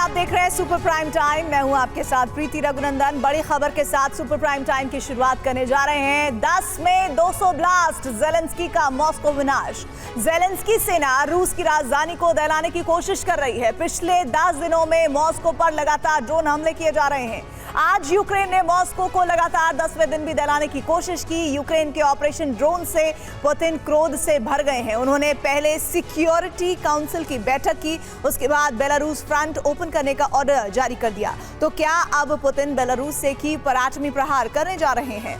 आप देख रहे हैं सुपर प्राइम टाइम। मैं हूं आपके साथ प्रीति रघुनंदन। बड़ी खबर के साथ सुपर प्राइम टाइम की शुरुआत करने जा रहे हैं। 10 में 200 ब्लास्ट, ज़ेलेंस्की का मॉस्को विनाश। ज़ेलेंस्की सेना रूस की राजधानी को दहलाने की कोशिश कर रही है। पिछले 10 दिनों में मॉस्को पर लगातार ड्रोन हमले किए जा रहे हैं। आज यूक्रेन ने मॉस्को को लगातार 10वें दिन भी दहलाने की कोशिश की। यूक्रेन के ऑपरेशन ड्रोन से पुतिन क्रोध से भर गए हैं। उन्होंने पहले सिक्योरिटी काउंसिल की बैठक की, उसके बाद बेलारूस फ्रंट ओपन करने का ऑर्डर जारी कर दिया। तो क्या अब पुतिन बेलारूस से कीव पर आठवीं प्रहार करने जा रहे हैं?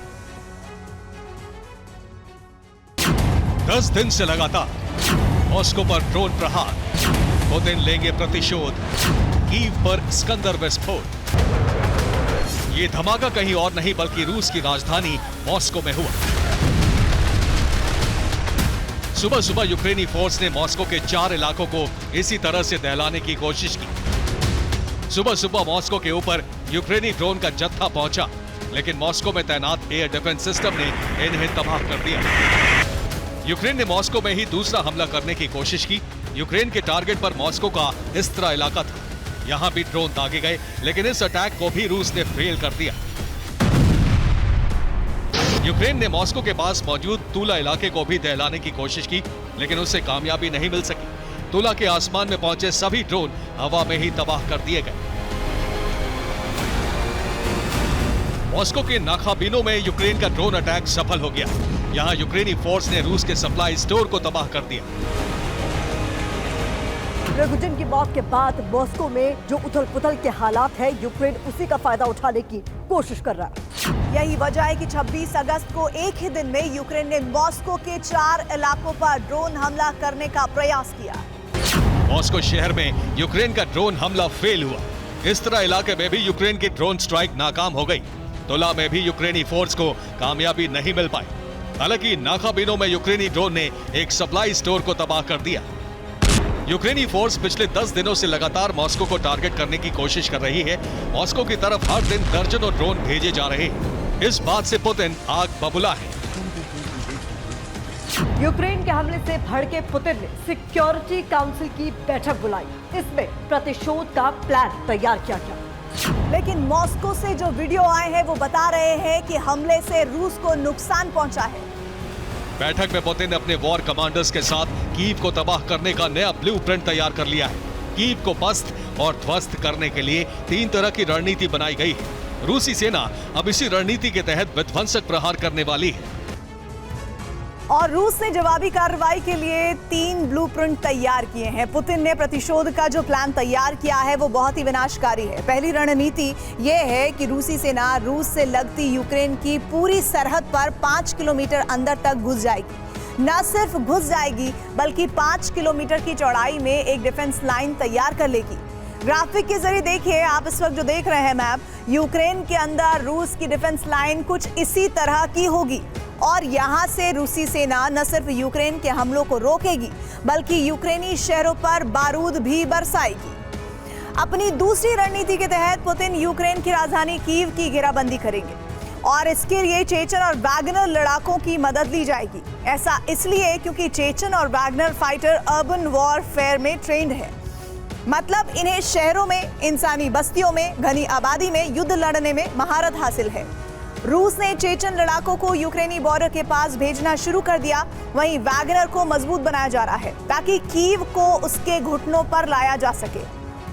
10 दिन से लगातार मॉस्को पर ड्रोन प्रहार। पुतिन लेंगे प्रतिशोध। कीव पर स्कंदर विस्फोट। ये धमाका कहीं और नहीं बल्कि रूस की राजधानी मॉस्को में हुआ। सुबह सुबह यूक्रेनी फोर्स ने मॉस्को के 4 इलाकों को इसी तरह से दहलाने की कोशिश की। सुबह सुबह मॉस्को के ऊपर यूक्रेनी ड्रोन का जत्था पहुंचा, लेकिन मॉस्को में तैनात एयर डिफेंस सिस्टम ने इन्हें तबाह कर दिया। यूक्रेन ने मॉस्को में ही दूसरा हमला करने की कोशिश की। यूक्रेन के टारगेट पर मॉस्को का इस्त्रा इलाका था। यहां भी ड्रोन दागे गए, लेकिन इस अटैक को भी रूस ने फेल कर दिया। यूक्रेन ने मॉस्को के पास मौजूद तुला इलाके को भी दहलाने की कोशिश की, लेकिन उसे कामयाबी नहीं मिल सकी। तुला के आसमान में पहुंचे सभी ड्रोन हवा में ही तबाह कर दिए गए। मॉस्को के नाखाबिनो में यूक्रेन का ड्रोन अटैक सफल हो गया। यहां यूक्रेनी फोर्स ने रूस के सप्लाई स्टोर को तबाह कर दिया। प्रिगोजिन की मौत के बाद मॉस्को में जो उथल पुथल के हालात है, यूक्रेन उसी का फायदा उठाने की कोशिश कर रहा है। यही वजह है कि 26 अगस्त को एक ही दिन में यूक्रेन ने मॉस्को के 4 इलाकों पर ड्रोन हमला करने का प्रयास किया। मॉस्को शहर में यूक्रेन का ड्रोन हमला फेल हुआ। इस तरह इलाके में भी यूक्रेन की ड्रोन स्ट्राइक नाकाम हो गई। तुला में भी यूक्रेनी फोर्स को कामयाबी नहीं मिल पाई। हालांकि नाखाबिनो में यूक्रेनी ड्रोन ने एक सप्लाई स्टोर को तबाह कर दिया। यूक्रेनी फोर्स पिछले 10 दिनों से लगातार मॉस्को को टारगेट करने की कोशिश कर रही है। मॉस्को की तरफ हर दिन दर्जनों ड्रोन भेजे जा रहे हैं। इस बात से पुतिन आग बबूला है। यूक्रेन के हमले से भड़के पुतिन ने सिक्योरिटी काउंसिल की बैठक बुलाई। इसमें प्रतिशोध का प्लान तैयार किया गया। लेकिन मॉस्को से जो वीडियो आए हैं वो बता रहे हैं कि हमले से रूस को नुकसान पहुंचा है। बैठक में पुतिन ने अपने वॉर कमांडर्स के साथ कीव को तबाह करने का नया ब्लूप्रिंट तैयार कर लिया है। कीव को पस्त और ध्वस्त करने के लिए 3 तरह की रणनीति बनाई गई है। रूसी सेना अब इसी रणनीति के तहत विध्वंसक प्रहार करने वाली है। और रूस ने जवाबी कार्रवाई के लिए 3 ब्लूप्रिंट तैयार किए हैं। पुतिन ने प्रतिशोध का जो प्लान तैयार किया है वो बहुत ही विनाशकारी है। पहली रणनीति ये है कि रूसी सेना रूस से लगती यूक्रेन की पूरी सरहद पर 5 किलोमीटर अंदर तक घुस जाएगी। न सिर्फ घुस जाएगी बल्कि 5 किलोमीटर की चौड़ाई में एक डिफेंस लाइन तैयार कर लेगी। ग्राफिक के जरिए देखिए, आप इस वक्त जो देख रहे हैं मैप, यूक्रेन के अंदर रूस की डिफेंस लाइन कुछ इसी तरह की होगी। और यहां से रूसी सेना न सिर्फ यूक्रेन के हमलों को रोकेगी बल्कि यूक्रेनी शहरों पर बारूद भी बरसाएगी। अपनी दूसरी रणनीति के तहत पुतिन यूक्रेन की राजधानी कीव की घेराबंदी करेंगे और इसके लिए चेचन और वैगनर लड़ाकों की मदद ली जाएगी। ऐसा इसलिए क्योंकि चेचन और वैगनर फाइटर अर्बन वॉरफेयर में ट्रेंड है। मतलब इन्हें शहरों में, इंसानी बस्तियों में, घनी आबादी में युद्ध लड़ने में महारत हासिल है। रूस ने चेचन लड़ाकों को यूक्रेनी बॉर्डर के पास भेजना शुरू कर दिया। वहीं वैगनर को मजबूत बनाया जा रहा है ताकि कीव को उसके घुटनों पर लाया जा सके।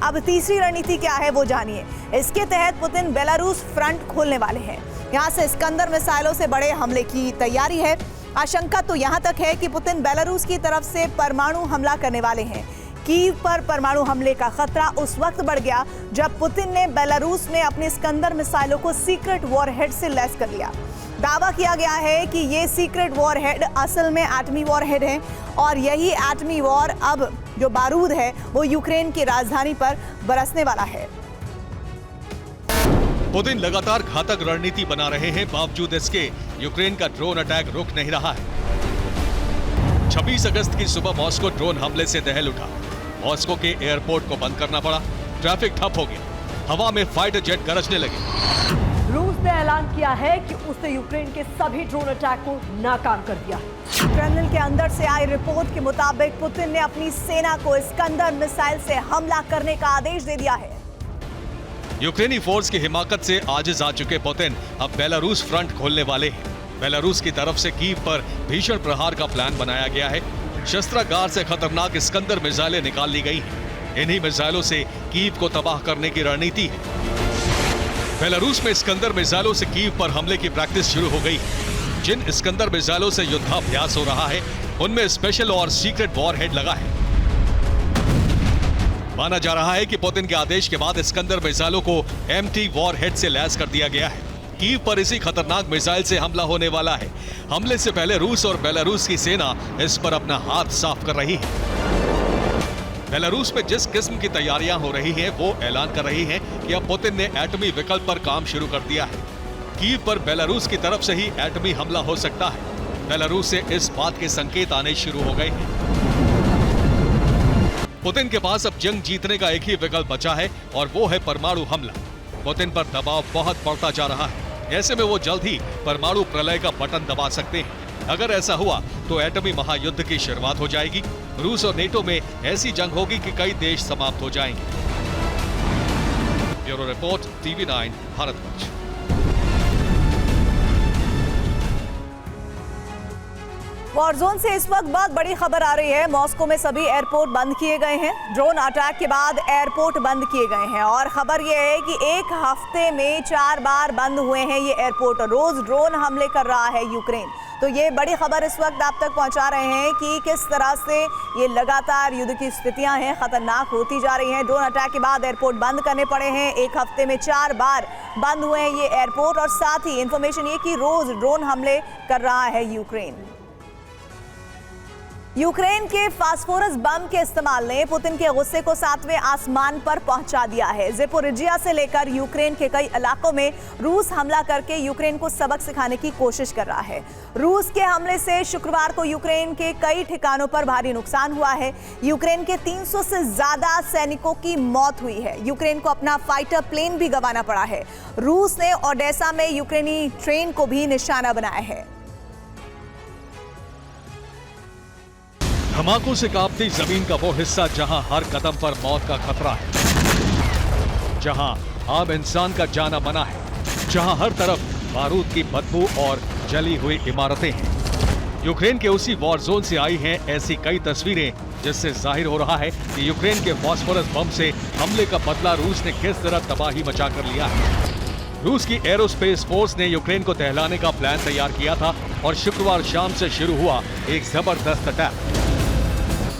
अब तीसरी रणनीति क्या है वो जानिए। इसके तहत पुतिन बेलारूस फ्रंट खोलने वाले हैं। यहां से स्कंदर मिसाइलों से बड़े हमले की तैयारी है। आशंका तो यहां तक है कि पुतिन बेलारूस की तरफ से परमाणु हमला करने वाले हैं। कीव पर परमाणु हमले का खतरा उस वक्त बढ़ गया जब पुतिन ने बेलारूस में अपने स्कंदर मिसाइलों को सीक्रेट वॉरहेड से लैस कर लिया। दावा किया गया है कि ये सीक्रेट वॉरहेड असल में एटमी वॉरहेड है और यही एटमी वॉर अब जो बारूद है वो यूक्रेन की राजधानी पर बरसने वाला है। पुतिन लगातार घातक रणनीति बना रहे हैं, बावजूद इसके यूक्रेन का ड्रोन अटैक रुक नहीं रहा है। 26 अगस्त की सुबह मॉस्को ड्रोन हमले से दहल उठा। मॉस्को के एयरपोर्ट को बंद करना पड़ा। ट्रैफिक ठप हो गया। हवा में फाइटर जेट गरजने लगे। रूस ने ऐलान किया है कि उसने यूक्रेन के सभी ड्रोन अटैक को नाकाम कर दिया है। क्रेमलिन के अंदर से आई रिपोर्ट के मुताबिक पुतिन ने अपनी सेना को स्कंदर मिसाइल से हमला करने का आदेश दे दिया है। यूक्रेनी फोर्स की हिमाकत से आजिज आ चुके पुतिन अब बेलारूस फ्रंट खोलने वाले हैं। बेलारूस की तरफ से कीव पर भीषण प्रहार का प्लान बनाया गया है। शस्त्रागार से खतरनाक इस्कंदर मिसाइलें निकाल ली गई हैं। इन्हीं मिसाइलों से कीव को तबाह करने की रणनीति है। बेलारूस में इस्कंदर मिसाइलों से कीव पर हमले की प्रैक्टिस शुरू हो गई है। जिन इस्कंदर मिसाइलों से युद्धाभ्यास हो रहा है उनमें स्पेशल और सीक्रेट वॉरहेड लगा है। माना जा रहा है कि पुतिन के आदेश के बाद इस्कंदर मिसाइलों को एम्प्टी वॉरहेड से लैस कर दिया गया है। कीव पर इसी खतरनाक मिसाइल से हमला होने वाला है। हमले से पहले रूस और बेलारूस की सेना इस पर अपना हाथ साफ कर रही है। बेलारूस में जिस किस्म की तैयारियां हो रही हैं, वो ऐलान कर रही हैं कि अब पुतिन ने एटमी विकल्प पर काम शुरू कर दिया है। कीव पर बेलारूस की तरफ से ही एटमी हमला हो सकता है। बेलारूस से इस बात के संकेत आने शुरू हो गए हैं। पुतिन के पास अब जंग जीतने का एक ही विकल्प बचा है और वो है परमाणु हमला। पुतिन पर दबाव बहुत बढ़ता जा रहा है। ऐसे में वो जल्द ही परमाणु प्रलय का बटन दबा सकते हैं। अगर ऐसा हुआ तो एटमी महायुद्ध की शुरुआत हो जाएगी। रूस और नेटो में ऐसी जंग होगी कि कई देश समाप्त हो जाएंगे। Bureau report, TV9 Bharatvarsh. Warzone से इस वक्त बहुत बड़ी खबर आ रही है। मॉस्को में सभी एयरपोर्ट बंद किए गए हैं। ड्रोन अटैक के बाद एयरपोर्ट बंद किए गए हैं और खबर यह है कि एक हफ्ते में 4 बार बंद हुए हैं ये एयरपोर्ट। रोज ड्रोन हमले कर रहा है यूक्रेन। तो ये बड़ी खबर इस वक्त आप तक पहुंचा रहे हैं कि किस तरह से ये लगातार युद्ध की स्थितियां हैं, खतरनाक होती जा रही हैं। ड्रोन अटैक के बाद एयरपोर्ट बंद करने पड़े हैं। एक हफ्ते में 4 बार बंद हुए हैं ये एयरपोर्ट और साथ ही इंफॉर्मेशन ये कि रोज ड्रोन हमले कर रहा है यूक्रेन। यूक्रेन के फास्फोरस बम के इस्तेमाल ने पुतिन के गुस्से को 7वें आसमान पर पहुंचा दिया है। ज़ेपोरिजिया से लेकर यूक्रेन के कई इलाकों में रूस हमला करके यूक्रेन को सबक सिखाने की कोशिश कर रहा है। रूस के हमले से शुक्रवार को यूक्रेन के कई ठिकानों पर भारी नुकसान हुआ है। यूक्रेन के 300 से ज्यादा सैनिकों की मौत हुई है। यूक्रेन को अपना फाइटर प्लेन भी गंवाना पड़ा है। रूस ने ओडेसा में यूक्रेनी ट्रेन को भी निशाना बनाया है। धमाकों से कांपती जमीन का वो हिस्सा जहां हर कदम पर मौत का खतरा है, जहां आम इंसान का जाना मना है, जहां हर तरफ बारूद की बदबू और जली हुई इमारतें हैं। यूक्रेन के उसी वॉर जोन से आई हैं ऐसी कई तस्वीरें जिससे जाहिर हो रहा है कि यूक्रेन के फास्फोरस बम से हमले का बदला रूस ने किस तरह तबाही मचा कर लिया है। रूस की एरोस्पेस फोर्स ने यूक्रेन को दहलाने का प्लान तैयार किया था और शुक्रवार शाम से शुरू हुआ एक जबरदस्त अटैक।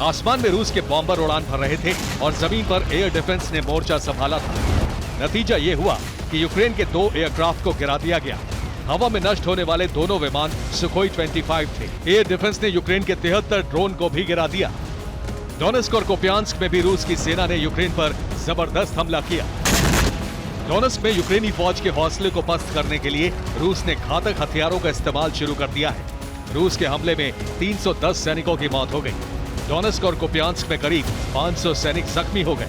आसमान में रूस के बॉम्बर उड़ान भर रहे थे और जमीन पर एयर डिफेंस ने मोर्चा संभाला था। नतीजा ये हुआ कि यूक्रेन के 2 एयरक्राफ्ट को गिरा दिया गया। हवा में नष्ट होने वाले दोनों विमान सुखोई 25 थे। एयर डिफेंस ने यूक्रेन के 73 ड्रोन को भी गिरा दिया। डोनेस्क और कोपियांस्क में भी रूस की सेना ने यूक्रेन पर जबरदस्त हमला किया। डोनेस्क में यूक्रेनी फौज के हौसले को पस्त करने के लिए रूस ने घातक हथियारों का इस्तेमाल शुरू कर दिया है। रूस के हमले में 310 सैनिकों की मौत हो गई। डोनेस्क और कोपियांस्क में करीब 500 सैनिक जख्मी हो गए।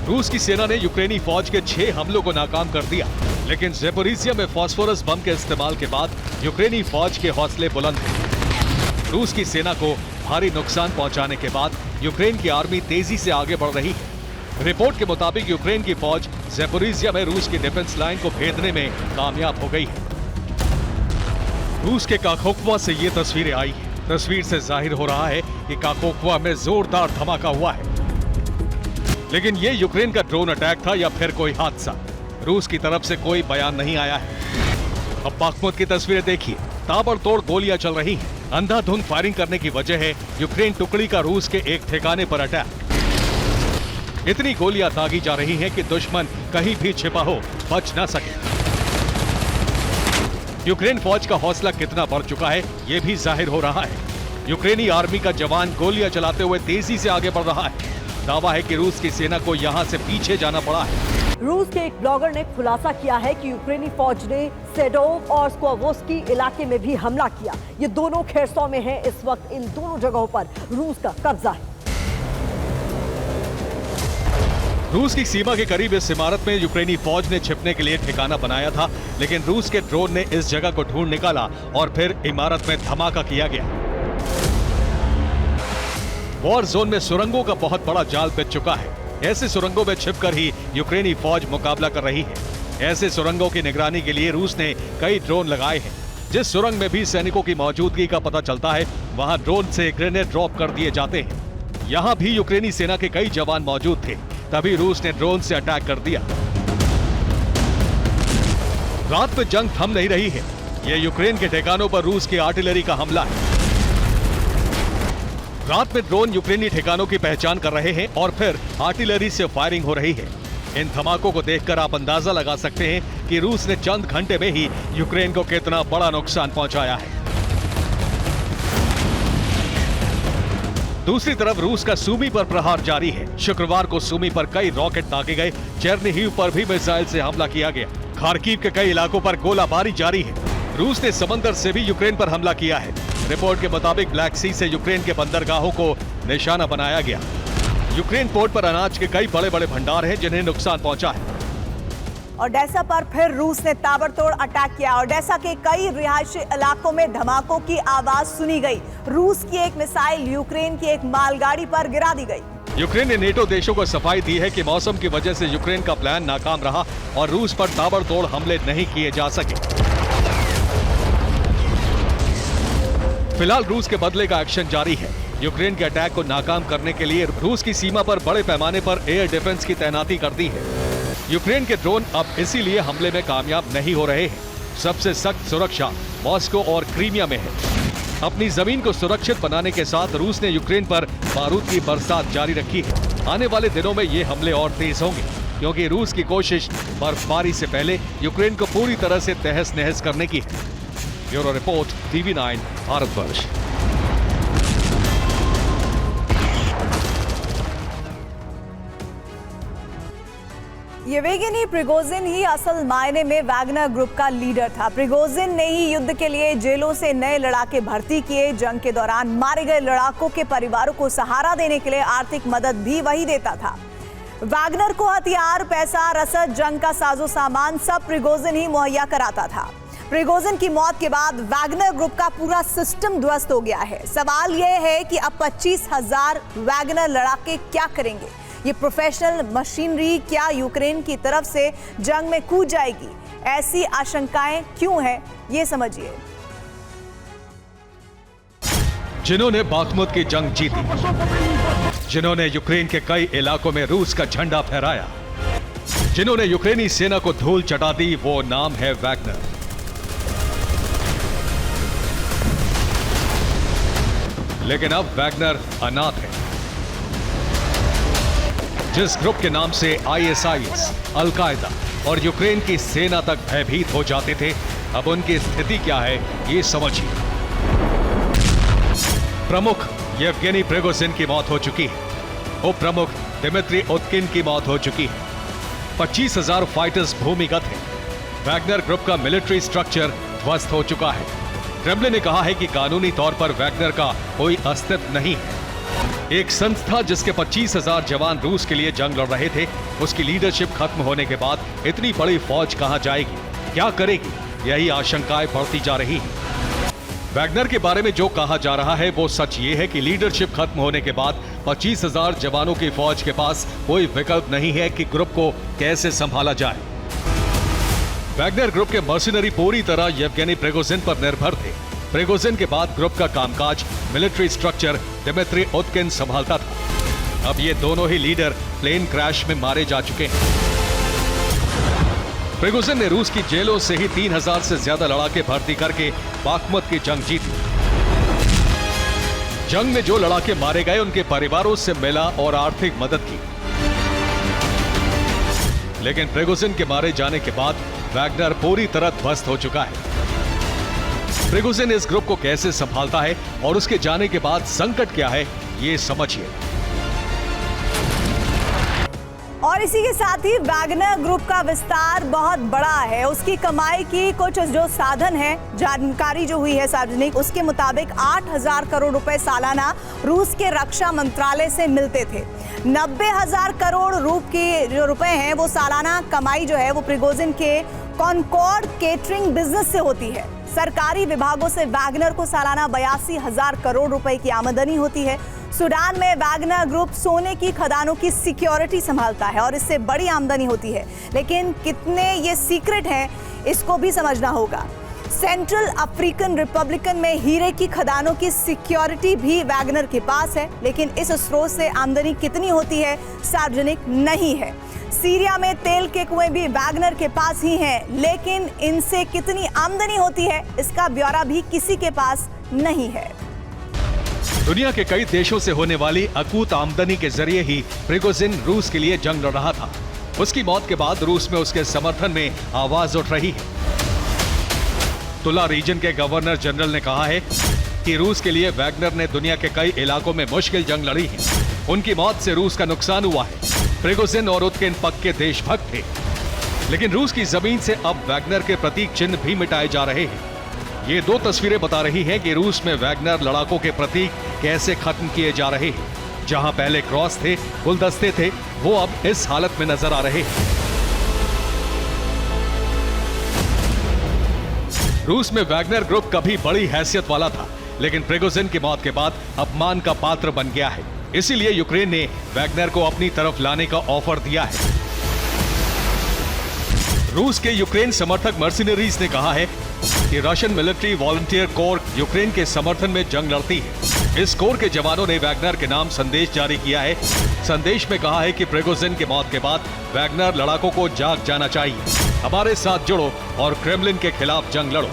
रूस की सेना ने यूक्रेनी फौज के 6 हमलों को नाकाम कर दिया, लेकिन ज़ेपोरिजिया में फास्फोरस बम के इस्तेमाल के बाद यूक्रेनी फौज के हौसले बुलंद थे। रूस की सेना को भारी नुकसान पहुंचाने के बाद यूक्रेन की आर्मी तेजी से आगे बढ़ रही है। रिपोर्ट के मुताबिक यूक्रेन की फौज ज़ेपोरिजिया में रूस की डिफेंस लाइन को भेदने में कामयाब हो गई है। रूस के काकोक्वा से ये तस्वीरें आई हैं। तस्वीर से जाहिर हो रहा है कि काकोक्वा में जोरदार धमाका हुआ है, लेकिन ये यूक्रेन का ड्रोन अटैक था या फिर कोई हादसा, रूस की तरफ से कोई बयान नहीं आया है। अब बाखमुत की तस्वीरें देखिए। ताबड़तोड़ गोलियां चल रही हैं। अंधाधुंध फायरिंग करने की वजह है यूक्रेन टुकड़ी का रूस के एक ठिकाने पर अटैक। इतनी गोलियां दागी जा रही हैं कि दुश्मन कहीं भी छिपा हो बच ना सके। यूक्रेन फौज का हौसला कितना बढ़ चुका है ये भी जाहिर हो रहा है। यूक्रेनी आर्मी का जवान गोलियां चलाते हुए तेजी से आगे बढ़ रहा है। दावा है कि रूस की सेना को यहां से पीछे जाना पड़ा है। रूस के एक ब्लॉगर ने खुलासा किया है कि यूक्रेनी फौज ने सेडोव और स्कोवोस्की इलाके में भी हमला किया। ये दोनों खेरसों में हैं। इस वक्त इन दोनों जगहों पर रूस का कब्जा है। रूस की सीमा के करीब इस इमारत में यूक्रेनी फौज ने छिपने के लिए ठिकाना बनाया था, लेकिन रूस के ड्रोन ने इस जगह को ढूंढ निकाला और फिर इमारत में धमाका किया गया। वॉर जोन में सुरंगों का बहुत बड़ा जाल बिछ चुका है। ऐसे सुरंगों में छिपकर ही यूक्रेनी फौज मुकाबला कर रही है। ऐसे सुरंगों की निगरानी के लिए रूस ने कई ड्रोन लगाए हैं। जिस सुरंग में भी सैनिकों की मौजूदगी का पता चलता है, वहां ड्रोन से ग्रेनेड ड्रॉप कर दिए जाते हैं। यहां भी यूक्रेनी सेना के कई जवान मौजूद थे, तभी रूस ने ड्रोन से अटैक कर दिया। रात में जंग थम नहीं रही है। यह यूक्रेन के ठिकानों पर रूस की आर्टिलरी का हमला है। रात में ड्रोन यूक्रेनी ठिकानों की पहचान कर रहे हैं और फिर आर्टिलरी से फायरिंग हो रही है। इन धमाकों को देखकर आप अंदाजा लगा सकते हैं कि रूस ने चंद घंटे में ही यूक्रेन को कितना बड़ा नुकसान पहुंचाया है। दूसरी तरफ रूस का सूमी पर प्रहार जारी है। शुक्रवार को सूमी पर कई रॉकेट दागे गए। चेर्निहिव पर भी मिसाइल से हमला किया गया। खार्किव के कई इलाकों पर गोलाबारी जारी है। रूस ने समंदर से भी यूक्रेन पर हमला किया है। रिपोर्ट के मुताबिक ब्लैक सी से यूक्रेन के बंदरगाहों को निशाना बनाया गया। यूक्रेन पोर्ट पर अनाज के कई बड़े बड़े भंडार हैं जिन्हें नुकसान पहुंचा है। ओडेसा पर फिर रूस ने ताबड़तोड़ अटैक किया। ओडेसा के कई रिहायशी इलाकों में धमाकों की आवाज सुनी गई। रूस की एक मिसाइल यूक्रेन की एक मालगाड़ी पर गिरा दी गई। यूक्रेन ने नेटो देशों को सफाई दी है कि मौसम की वजह से यूक्रेन का प्लान नाकाम रहा और रूस पर ताबड़तोड़ हमले नहीं किए जा सके। फिलहाल रूस के बदले का एक्शन जारी है। यूक्रेन के अटैक को नाकाम करने के लिए रूस की सीमा पर बड़े पैमाने पर एयर डिफेंस की तैनाती कर दी है। यूक्रेन के ड्रोन अब इसीलिए हमले में कामयाब नहीं हो रहे हैं। सबसे सख्त सुरक्षा मॉस्को और क्रीमिया में है। अपनी जमीन को सुरक्षित बनाने के साथ रूस ने यूक्रेन पर बारूद की बरसात जारी रखी है। आने वाले दिनों में ये हमले और तेज होंगे, क्योंकि रूस की कोशिश बर्फबारी से पहले यूक्रेन को पूरी तरह से तहस नहस करने की है। Bureau report, TV9 Bharatvarsh. Yevgeny Prigozhin ही असल मायने में वैगनर ग्रुप का लीडर था। प्रिगोजिन ने ही युद्ध के लिए जेलों से नए लड़ाके भर्ती किए। जंग के दौरान मारे गए लड़ाकों के परिवारों को सहारा देने के लिए आर्थिक मदद भी वही देता था। वैगनर को हथियार, पैसा, रसद, जंग का साजो सामान सब प्रिगोजिन ही मुहैया कराता था। प्रिगोजिन की मौत के बाद वैगनर ग्रुप का पूरा सिस्टम ध्वस्त हो गया है। सवाल यह है कि अब 25,000 वैगनर लड़ाके क्या करेंगे? ये प्रोफेशनल मशीनरी क्या यूक्रेन की तरफ से जंग में कूद जाएगी? ऐसी आशंकाएं क्यों हैं, ये समझिए। जिन्होंने बाखमुत की जंग जीती, जिन्होंने यूक्रेन के कई इलाकों में रूस का झंडा फहराया, जिन्होंने यूक्रेनी सेना को धूल चटा दी, वो नाम है वैगनर। लेकिन अब वैगनर अनाथ है। जिस ग्रुप के नाम से ISIS, अल-कायदा और यूक्रेन की सेना तक भयभीत हो जाते थे, अब उनकी स्थिति क्या है, ये समझिए। प्रमुख येवगेनी प्रिगोजिन की मौत हो चुकी है। उप प्रमुख दिमित्री उतकिन की मौत हो चुकी है। 25,000 फाइटर्स भूमिगत हैं। वैगनर ग्रुप का मिलिट्री स्ट्रक्चर ध्वस्त हो चुका है। क्रेमलिन ने कहा है कि कानूनी तौर पर वैगनर का कोई अस्तित्व नहीं है। एक संस्था जिसके 25,000 जवान रूस के लिए जंग लड़ रहे थे, उसकी लीडरशिप खत्म होने के बाद इतनी बड़ी फौज कहां जाएगी, क्या करेगी, यही आशंकाएं बढ़ती जा रही हैं। वैगनर के बारे में जो कहा जा रहा है वो सच ये है कि लीडरशिप खत्म होने के बाद 25,000 जवानों की फौज के पास कोई विकल्प नहीं है कि ग्रुप को कैसे संभाला जाए। वैगनर ग्रुप के मर्सिनरी पूरी तरह येवगेनी प्रिगोजिन पर निर्भर थे। प्रिगोजिन के बाद ग्रुप का कामकाज, मिलिट्री स्ट्रक्चर दिमित्री उतकिन संभालता था। अब ये दोनों ही लीडर प्लेन क्रैश में मारे जा चुके हैं। प्रिगोजिन ने रूस की जेलों से ही 3,000 से ज्यादा लड़ाके भर्ती करके बाखमुत की जंग जीती। जंग में जो लड़ाके मारे गए उनके परिवारों से मिला और आर्थिक मदद की। लेकिन प्रिगोजिन के मारे जाने के बाद वैगनर पूरी तरह ध्वस्त हो चुका है। प्रिगोजिन इस ग्रुप को कैसे संभालता है और उसके जाने के बाद संकट क्या है, ये समझिए। और इसी के साथ ही वैगनर ग्रुप का विस्तार बहुत बड़ा है। उसकी कमाई की कुछ जो साधन है, जानकारी जो हुई है सार्वजनिक, उसके मुताबिक 8,000 करोड़ रुपए सालाना रूस के रक्षा मंत्रालय से मिलते थे। 90,000 करोड़ जो रुपए हैं वो सालाना कमाई जो है वो प्रिगोजिन के कॉनकॉर्ड केटरिंग बिजनेस से होती है। सरकारी विभागों से वैगनर को सालाना 82,000 करोड़ रुपए की आमदनी होती है। सूडान में वैगनर ग्रुप सोने की खदानों की सिक्योरिटी संभालता है और इससे बड़ी आमदनी होती है, लेकिन कितने ये सीक्रेट हैं इसको भी समझना होगा। सेंट्रल अफ्रीकन रिपब्लिकन में हीरे की खदानों की सिक्योरिटी भी वैगनर के पास है, लेकिन इस स्रोत से आमदनी कितनी होती है सार्वजनिक नहीं है। सीरिया में तेल के कुएं भी वैगनर के पास ही हैं, लेकिन इनसे कितनी आमदनी होती है इसका ब्यौरा भी किसी के पास नहीं है। दुनिया के कई देशों से होने वाली अकूत आमदनी के जरिए ही प्रिगोजिन रूस के लिए जंग लड़ रहा था। उसकी मौत के बाद रूस में उसके समर्थन में आवाज उठ रही है। तुला रीजन के गवर्नर जनरल ने कहा है कि रूस के लिए वैगनर ने दुनिया के कई इलाकों में मुश्किल जंग लड़ी है। उनकी मौत से रूस का नुकसान हुआ है। प्रिगोजिन और उसके पक्के देशभक्त थे, लेकिन रूस की जमीन से अब वैगनर के प्रतीक चिन्ह भी मिटाए जा रहे हैं। ये दो तस्वीरें बता रही हैं कि रूस में वैगनर लड़ाकों के प्रतीक कैसे खत्म किए जा रहे हैं। जहां पहले क्रॉस थे, गुलदस्ते थे, वो अब इस हालत में नजर आ रहे हैं। रूस में वैगनर ग्रुप कभी बड़ी हैसियत वाला था, लेकिन प्रिगोजिन की मौत के बाद अपमान का पात्र बन गया है। इसीलिए यूक्रेन ने वैगनर को अपनी तरफ लाने का ऑफर दिया है। रूस के यूक्रेन समर्थक मर्सिनरीज ने कहा है कि Russian military volunteer core Ukraine के समर्थन में जंग लड़ती है। इस कोर के जवानों ने वैगनर के नाम संदेश जारी किया है। संदेश में कहा है कि प्रिगोजिन की मौत के बाद वैगनर लड़ाकों को जाग जाना चाहिए। हमारे साथ जुड़ो और क्रेमलिन के खिलाफ जंग लड़ो।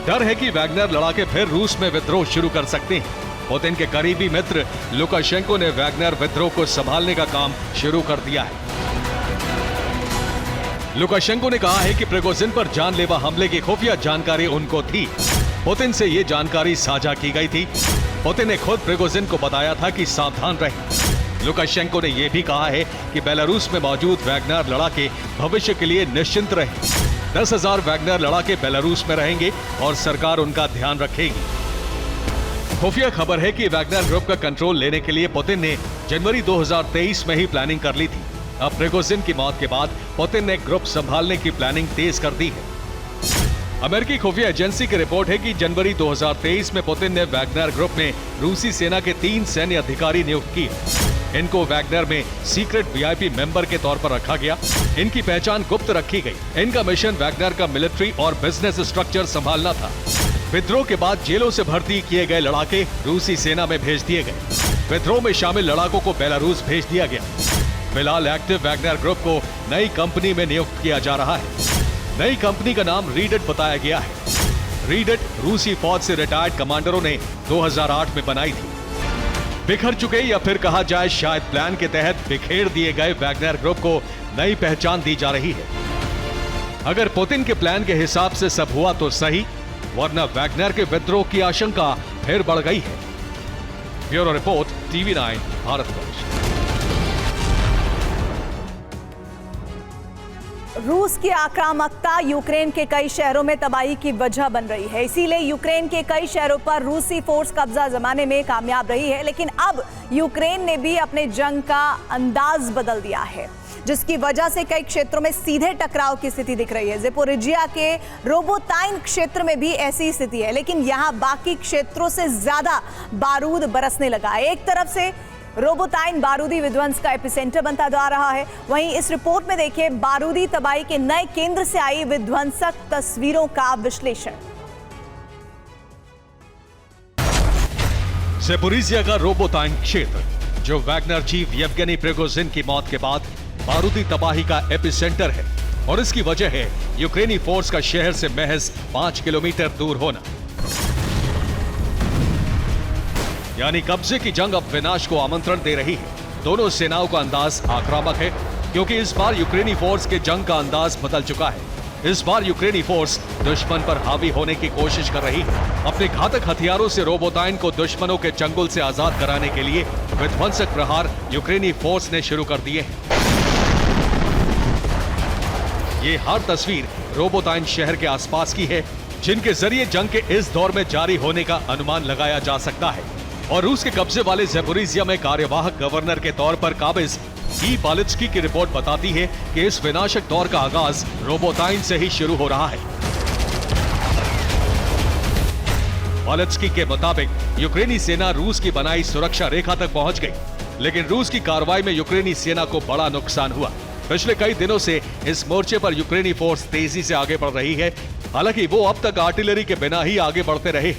डर है कि वैगनर लड़ाके फिर रूस में विद्रोह शुरू कर सकते हैं। पुतिन के करीबी मित्र लुकाशेंको ने वैगनर विद्रोह को संभालने का काम शुरू कर दिया है। लुकाशेंको ने कहा है कि प्रिगोजिन पर जानलेवा हमले की खुफिया जानकारी उनको थी। पुतिन से ये जानकारी साझा की गई थी। पुतिन ने खुद प्रिगोजिन को बताया था कि सावधान रहें। लुकाशेंको ने यह भी कहा है कि बेलारूस में मौजूद वैगनर लड़ाके भविष्य के लिए निश्चिंत रहें। 10,000 वैगनर लड़ाके बेलारूस में रहेंगे और सरकार उनका ध्यान रखेगी। खुफिया खबर है कि वैगनर ग्रुप का कंट्रोल लेने के लिए पुतिन ने जनवरी 2023 में ही प्लानिंग कर ली थी। अब प्रिगोजिन की मौत के बाद पुतिन ने ग्रुप संभालने की प्लानिंग तेज कर दी है। अमेरिकी खुफिया एजेंसी की रिपोर्ट है कि जनवरी 2023 में पुतिन ने वैगनर ग्रुप में रूसी सेना के 3 सैन्य अधिकारी नियुक्त किए। इनको वैगनर में सीक्रेट वीआईपी मेंबर के तौर पर रखा गया। इनकी पहचान गुप्त रखी गई। इनका मिशन वैगनर का मिलिट्री और बिजनेस स्ट्रक्चर संभालना था। विद्रोह के बाद जेलों से भर्ती किए गए लड़ाके रूसी सेना में भेज दिए गए। विद्रोह में शामिल लड़ाकों को बेलारूस भेज दिया गया। फिलहाल एक्टिव वैगनर ग्रुप को नई कंपनी में नियुक्त किया जा रहा है। नई कंपनी का नाम रीडेट बताया गया है। रीडेट रूसी फौज से रिटायर्ड कमांडरों ने 2008 में बनाई थी। बिखर चुके या फिर कहा जाए शायद प्लान के तहत बिखेर दिए गए वैगनर ग्रुप को नई पहचान दी जा रही है। अगर पुतिन के प्लान के हिसाब से सब हुआ तो सही, वरना वैगनर के विद्रोह की आशंका फिर बढ़ गई है। Bureau report, TV9 Bharatvarsh. रूस की आक्रामकता यूक्रेन के कई शहरों में तबाही की वजह बन रही है। इसीलिए यूक्रेन के कई शहरों पर रूसी फोर्स कब्जा जमाने में कामयाब रही है। लेकिन अब यूक्रेन ने भी अपने जंग का अंदाज बदल दिया है, जिसकी वजह से कई क्षेत्रों में सीधे टकराव की स्थिति दिख रही है। ज़ेपोरिजिया के रोबोताइन क्षेत्र में भी ऐसी स्थिति है, लेकिन यहाँ बाकी क्षेत्रों से ज्यादा बारूद बरसने लगा है। एक तरफ से रोबोताइन बारूदी विध्वंस का एपिसेंटर बनता जा रहा है, वहीं इस रिपोर्ट में देखिए बारूदी तबाही के नए केंद्र से आई विध्वंसक तस्वीरों का विश्लेषण। ज़ेपोरिजिया का रोबोताइन क्षेत्र, जो वैगनर चीफ येवगेनी प्रिगोजिन की मौत के बाद बारूदी तबाही का एपिसेंटर है, और इसकी वजह है यूक्रेनी फोर्स का शहर से महज 5 किलोमीटर दूर होना। यानी कब्जे की जंग अब विनाश को आमंत्रण दे रही है। दोनों सेनाओं का अंदाज आक्रामक है, क्योंकि इस बार यूक्रेनी फोर्स के जंग का अंदाज बदल चुका है। इस बार यूक्रेनी फोर्स दुश्मन पर हावी होने की कोशिश कर रही है। अपने घातक हथियारों से रोबोताइन को दुश्मनों के चंगुल से आजाद कराने के लिए विध्वंसक प्रहार यूक्रेनी फोर्स ने शुरू कर दिए हैं। ये हर तस्वीर रोबोताइन शहर के आसपास की है, जिनके जरिए जंग के इस दौर में जारी होने का अनुमान लगाया जा सकता है। और रूस के कब्जे वाले ज़ेपोरिजिया में कार्यवाहक गवर्नर के तौर पर काबिज ई बालित्स्की की रिपोर्ट बताती है कि इस विनाशक दौर का आगाज रोबोताइन से ही शुरू हो रहा है। वॉलेंस्की के मुताबिक यूक्रेनी सेना रूस की बनाई सुरक्षा रेखा तक पहुंच गई, लेकिन रूस की कार्रवाई में यूक्रेनी सेना को बड़ा नुकसान हुआ। पिछले कई दिनों से इस मोर्चे पर यूक्रेनी फोर्स तेजी से आगे बढ़ रही है। हालांकि वो अब तक आर्टिलरी के बिना ही आगे बढ़ते रहे,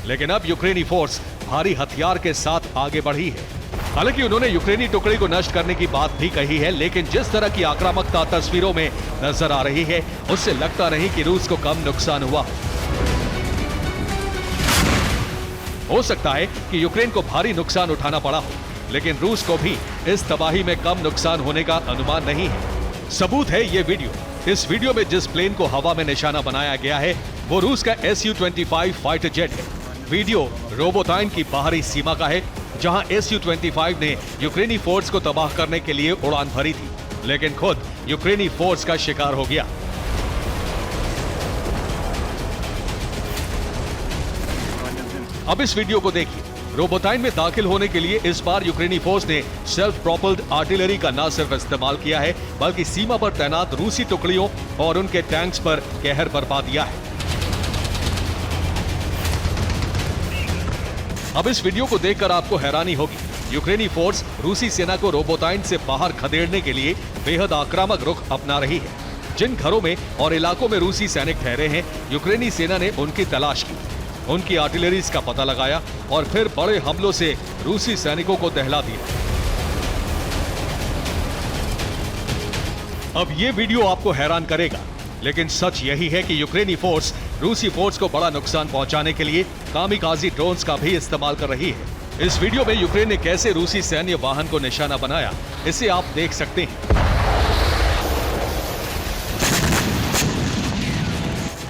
लेकिन अब यूक्रेनी फोर्स भारी हथियार के साथ आगे बढ़ी है। हालांकि उन्होंने यूक्रेनी टुकड़ी को नष्ट करने की बात भी कही है, लेकिन जिस तरह की आक्रामकता तस्वीरों में नजर आ रही है, उससे लगता नहीं कि रूस को कम नुकसान हुआ। हो सकता है कि यूक्रेन को भारी नुकसान उठाना पड़ा हो, लेकिन रूस को भी इस तबाही में कम नुकसान होने का अनुमान नहीं है। सबूत है ये वीडियो। इस वीडियो में जिस प्लेन को हवा में निशाना बनाया गया है वो रूस का Su-25 फाइटर जेट है। वीडियो रोबोटाइन की बाहरी सीमा का है, जहां Su-25 ने यूक्रेनी फोर्स को तबाह करने के लिए उड़ान भरी थी, लेकिन खुद यूक्रेनी फोर्स का शिकार हो गया। अब इस वीडियो को देखिए। रोबोटाइन में दाखिल होने के लिए इस बार यूक्रेनी फोर्स ने सेल्फ प्रोपल्ड आर्टिलरी का न सिर्फ इस्तेमाल किया है, बल्कि सीमा पर तैनात रूसी टुकड़ियों और उनके टैंक्स पर कहर बरपा दिया है। अब इस वीडियो को देखकर आपको हैरानी होगी। यूक्रेनी फोर्स रूसी सेना को रोबोटाइन से बाहर खदेड़ने के लिए बेहद आक्रामक रुख अपना रही है। जिन घरों में और इलाकों में रूसी सैनिक ठहरे हैं, यूक्रेनी सेना ने उनकी तलाश की, उनकी आर्टिलरीज का पता लगाया और फिर बड़े हमलों से रूसी सैनिकों को दहला दिया। अब ये वीडियो आपको हैरान करेगा, लेकिन सच यही है कि यूक्रेनी फोर्स रूसी फोर्स को बड़ा नुकसान पहुंचाने के लिए कामिकाजी ड्रोन्स का भी इस्तेमाल कर रही है। इस वीडियो में यूक्रेन ने कैसे रूसी सैन्य वाहन को निशाना बनाया, इसे आप देख सकते हैं।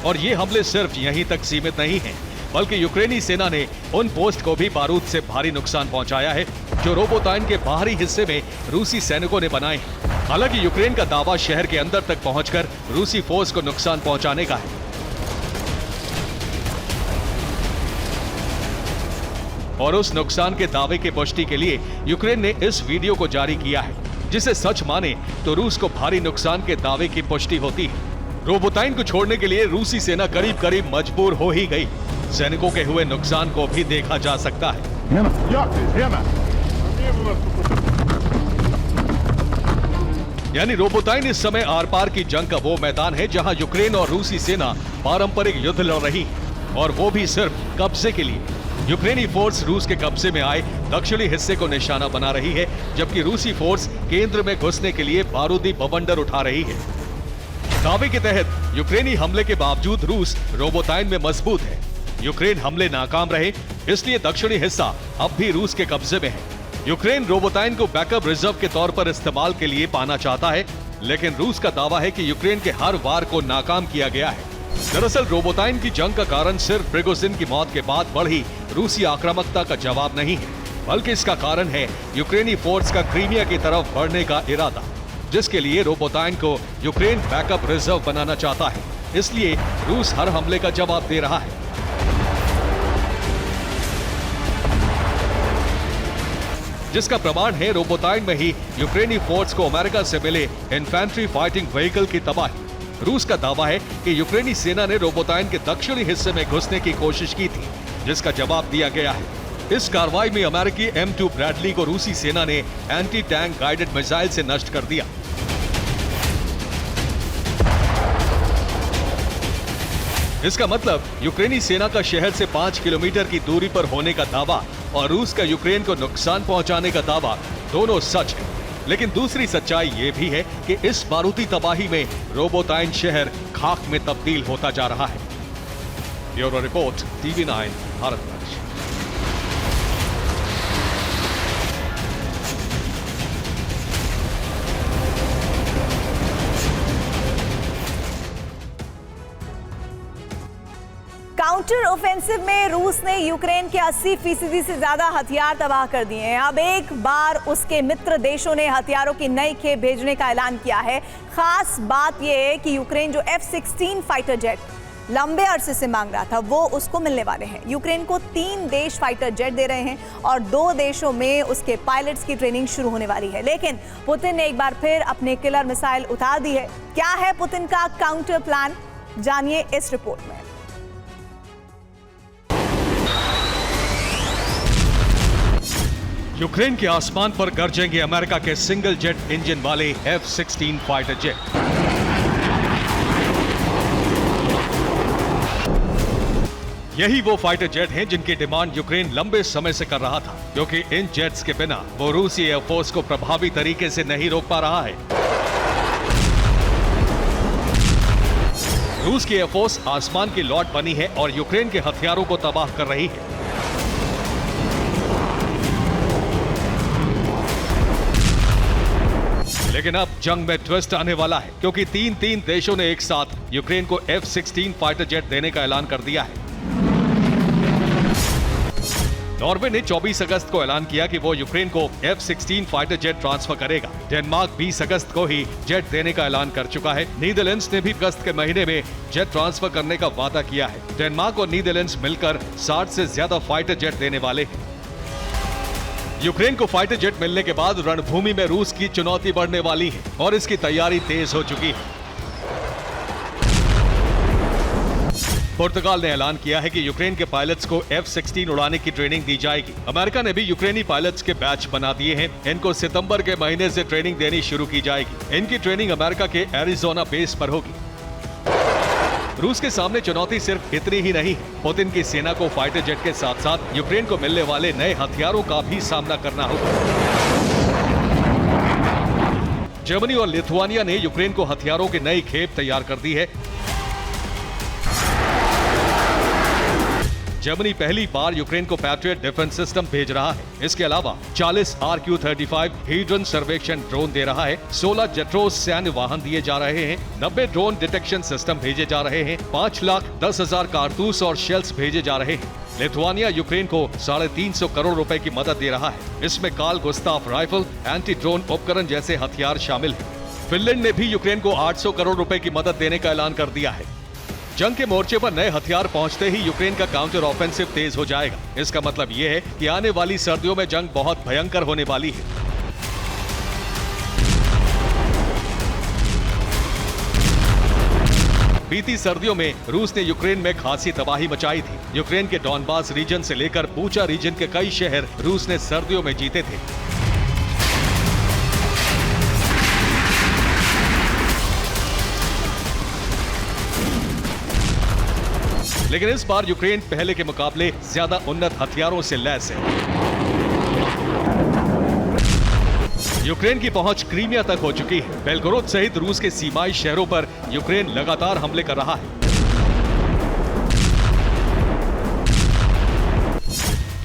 और ये हमले सिर्फ यहीं तक सीमित नहीं हैं, बल्कि यूक्रेनी सेना ने उन पोस्ट को भी बारूद से भारी नुकसान पहुंचाया है जो रोबोटाइन के बाहरी हिस्से में रूसी सैनिकों ने बनाए हैं। हालांकि यूक्रेन का दावा शहर के अंदर तक पहुंचकर रूसी फोर्स को नुकसान पहुंचाने का है। और उस नुकसान के दावे की पुष्टि के लिए यूक्रेन ने इस वीडियो को जारी किया है, जिसे सच माने तो रूस को भारी नुकसान के दावे की पुष्टि होती है। रोबोटाइन को छोड़ने के लिए रूसी सेना करीब करीब मजबूर हो ही गई। सैनिकों के हुए नुकसान को भी देखा जा सकता है। यानी रोबोटाइन इस समय आर पार की जंग का वो मैदान है जहां यूक्रेन और रूसी सेना पारंपरिक युद्ध लड़ रही है, और वो भी सिर्फ कब्जे के लिए। यूक्रेनी फोर्स रूस के कब्जे में आए दक्षिणी हिस्से को निशाना बना रही है, जबकि रूसी फोर्स केंद्र में घुसने के लिए बारूदी बवंडर उठा रही है। दावे के तहत यूक्रेनी हमले के बावजूद रूस रोबोटाइन में मजबूत है। यूक्रेन हमले नाकाम रहे, इसलिए दक्षिणी हिस्सा अब भी रूस के कब्जे में है। यूक्रेन रोबोटाइन को बैकअप रिजर्व के तौर पर इस्तेमाल के लिए पाना चाहता है, लेकिन रूस का दावा है कि यूक्रेन के हर वार को नाकाम किया गया है। दरअसल रोबोटाइन की जंग का कारण सिर्फ प्रिगोजिन की मौत के बाद बढ़ी रूसी आक्रामकता का जवाब नहीं है, बल्कि इसका कारण है यूक्रेनी फोर्स का क्रीमिया की तरफ बढ़ने का इरादा, जिसके लिए रोबोटाइन को यूक्रेन बैकअप रिजर्व बनाना चाहता है। इसलिए रूस हर हमले का जवाब दे रहा है। जिसका प्रमाण है रोबोटाइन में ही यूक्रेनी फोर्स को अमेरिका से मिले इन्फेंट्री फाइटिंग व्हीकल की तबाही। रूस का दावा है कि यूक्रेनी सेना ने रोबोटाइन के दक्षिणी हिस्से में घुसने की कोशिश की थी, जिसका जवाब दिया गया है। इस कार्रवाई में अमेरिकी M2 ब्रैडली को रूसी सेना ने एंटी टैंक गाइडेड मिसाइल से नष्ट कर दिया। इसका मतलब यूक्रेनी सेना का शहर से 5 किलोमीटर की दूरी पर होने का दावा और रूस का यूक्रेन को नुकसान पहुंचाने का दावा दोनों सच है। लेकिन दूसरी सच्चाई ये भी है कि इस बारूदी तबाही में रोबोटाइन शहर खाक में तब्दील होता जा रहा है। Bureau report, TV9 Bharatvarsh. Counter offensive में रूस ने यूक्रेन के 80% से ज्यादा हथियार तबाह कर दिए हैं। अब एक बार उसके मित्र देशों ने हथियारों की नई खेप भेजने का ऐलान किया है। खास बात यह है कि यूक्रेन जो F-16 फाइटर जेट लंबे अरसे से मांग रहा था, वो उसको मिलने वाले हैं। यूक्रेन को 3 देश फाइटर जेट दे रहे हैं और 2 देशों में उसके पायलट्स की ट्रेनिंग शुरू होने वाली है। लेकिन पुतिन ने एक बार फिर अपने किलर मिसाइल उतार दी है। क्या है पुतिन का काउंटर प्लान, जानिए इस रिपोर्ट में। यूक्रेन के आसमान पर गरजेंगे अमेरिका के सिंगल जेट इंजन वाले F-16 फाइटर जेट। यही वो फाइटर जेट हैं जिनकी डिमांड यूक्रेन लंबे समय से कर रहा था, क्योंकि इन जेट्स के बिना वो रूसी एयरफोर्स को प्रभावी तरीके से नहीं रोक पा रहा है। रूस की एयरफोर्स आसमान की लॉर्ड बनी है और यूक्रेन के हथियारों को तबाह कर रही है। लेकिन अब जंग में ट्विस्ट आने वाला है, क्योंकि तीन देशों ने एक साथ यूक्रेन को F-16 फाइटर जेट देने का ऐलान कर दिया है। नॉर्वे ने 24 अगस्त को ऐलान किया कि वो यूक्रेन को F-16 फाइटर जेट ट्रांसफर करेगा। डेनमार्क 20 अगस्त को ही जेट देने का ऐलान कर चुका है। नीदरलैंड्स ने भी अगस्त के महीने में जेट ट्रांसफर करने का वादा किया है। डेनमार्क और नीदरलैंड्स मिलकर 60 से ज्यादा फाइटर जेट देने वाले हैं। यूक्रेन को फाइटर जेट मिलने के बाद रणभूमि में रूस की चुनौती बढ़ने वाली है और इसकी तैयारी तेज हो चुकी है। पुर्तगाल ने ऐलान किया है कि यूक्रेन के पायलट्स को F-16 उड़ाने की ट्रेनिंग दी जाएगी। अमेरिका ने भी यूक्रेनी पायलट्स के बैच बना दिए हैं। इनको सितंबर के महीने से ट्रेनिंग देनी शुरू की जाएगी। इनकी ट्रेनिंग अमेरिका के एरिजोना बेस पर होगी। रूस के सामने चुनौती सिर्फ इतनी ही नहीं है। पुतिन की सेना को फाइटर जेट के साथ साथ यूक्रेन को मिलने वाले नए हथियारों का भी सामना करना होगा। जर्मनी और लिथुआनिया ने यूक्रेन को हथियारों की नई खेप तैयार कर दी है। जर्मनी पहली बार यूक्रेन को पैट्रियट डिफेंस सिस्टम भेज रहा है। इसके अलावा 40 RQ-35 हीड्रन सर्वेक्षण ड्रोन दे रहा है। 16 जेट्रोस सैन्य वाहन दिए जा रहे हैं। 90 ड्रोन डिटेक्शन सिस्टम भेजे जा रहे हैं। 5,10,000 कारतूस और शेल्स भेजे जा रहे हैं। लिथुआनिया यूक्रेन को 350 करोड़ रुपए की मदद दे रहा है। इसमें Carl Gustaf rifle, anti drone उपकरण जैसे हथियार शामिल हैं। फिनलैंड ने भी यूक्रेन को 800 करोड़ रुपए की मदद देने का ऐलान कर दिया है। जंग के मोर्चे पर नए हथियार पहुंचते ही यूक्रेन का काउंटर ऑफेंसिव तेज हो जाएगा। इसका मतलब यह है कि आने वाली सर्दियों में जंग बहुत भयंकर होने वाली है। बीती सर्दियों में रूस ने यूक्रेन में खासी तबाही मचाई थी। यूक्रेन के डॉनबास रीजन से लेकर बूचा रीजन के कई शहर रूस ने सर्दियों में जीते थे। लेकिन इस बार यूक्रेन पहले के मुकाबले ज्यादा उन्नत हथियारों से लैस है। यूक्रेन की पहुंच क्रीमिया तक हो चुकी है। बेलगोरोद सहित रूस के सीमाई शहरों पर यूक्रेन लगातार हमले कर रहा है।